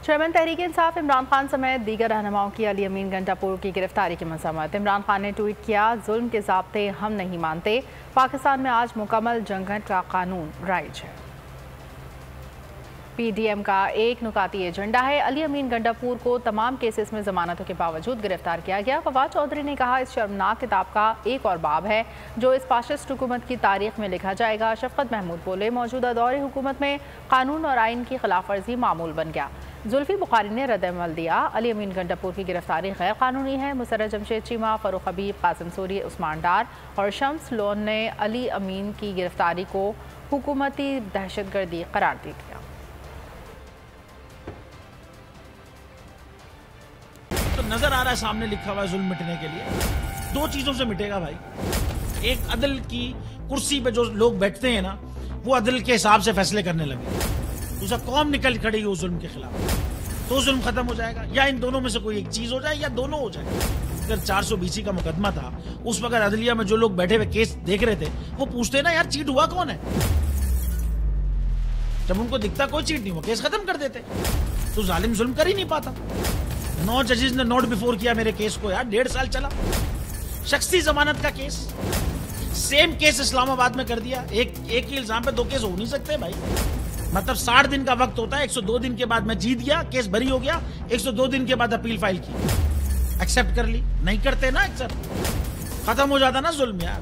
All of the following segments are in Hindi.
चेयरमैन तहरीक इंसाफ इमरान खान समेत दीगर रहनुमाओं की अली अमीन गंडापुर की गिरफ्तारी की मजम्मत। इमरान खान ने ट्वीट किया, जुल्म के ज़ाब्ते हम नहीं मानते। पाकिस्तान में आज मुकम्मल जंगट का कानून राइज है। PDM का एक नुकाती एजेंडा है। अली अमीन गंडापुर को तमाम केसेस में जमानतों के बावजूद गिरफ्तार किया गया। फवाद चौधरी ने कहा, इस शर्मनाक किताब का एक और बाब है जो इस फाशिस्ट हुकूमत की तारीख में लिखा जाएगा। शफकत महमूद बोले, मौजूदा दौर हुकूमत में कानून और आइन की खिलाफ वर्जी मामूल बन गया। जुल्फी बुखारी ने रद्द-ए-अमल दिया, अली अमीन गंडापुर की गिरफ्तारी गैर कानूनी है। मुसर्रत जमशेद चीमा, फरूख हबीब, कासिम सूरी, उस्मान डार और शम्स लोन ने अली अमीन की गिरफ्तारी को हुकूमती दहशतगर्दी करार दे दिया। तो नजर आ रहा है सामने लिखा हुआ है जुल्म मिटने के लिए। दो चीजों से मिटेगा भाई, एक अदल की कुर्सी पे जो लोग बैठते हैं ना, वो अदल के हिसाब से फैसले करने लगे। दूसरा, कौम निकल खड़ी उस जुल्म के खिलाफ, तो जुल्म खत्म हो जाएगा। या इन दोनों में से कोई एक चीज हो जाए या दोनों हो जाए। अगर 420 का मुकदमा था, उस वक्त अदलिया में जो लोग बैठे हुए केस देख रहे थे, वो पूछते ना, यार चीट हुआ कौन है। जब उनको दिखता कोई चीट नहीं, वो केस खत्म कर देते। तो जालिम जुल्म कर ही नहीं पाता। 9 जजेस ने नोट बिफोर किया मेरे केस को, यार 1.5 साल चला। शख्सी जमानत का केस, सेम केस इस्लामाबाद में कर दिया। एक ही इल्जाम पे 2 केस हो नहीं सकते भाई। मतलब 60 दिन का वक्त होता है, 102 दिन के बाद मैं जीत गया, केस बरी हो गया, 102 दिन के बाद अपील फाइल की, एक्सेप्ट कर ली। नहीं करते ना एक्सेप्ट, खत्म हो जाता ना जुल्म यार।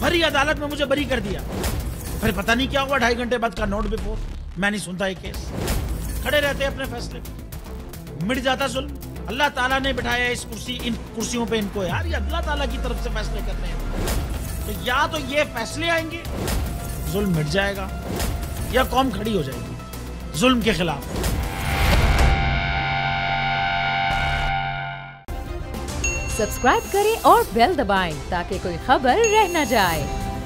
भरी अदालत में मुझे बरी कर दिया, फिर पता नहीं क्या हुआ, 2.5 घंटे बाद का नोट बिफोर, मैं नहीं सुनता ये केस। खड़े रहते अपने फैसले पे, मिट जाता जुल्म। अल्लाह ताला ने बिठाया इस कुर्सी, इन कुर्सियों पे इनको यार, ये अल्लाह ताला की तरफ से फैसले करने हैं। तो या तो ये फैसले आएंगे, जुल्म मिट जाएगा, या कौम खड़ी हो जाएगी जुल्म के खिलाफ। सब्सक्राइब करें और बेल दबाएं ताकि कोई खबर रह न जाए।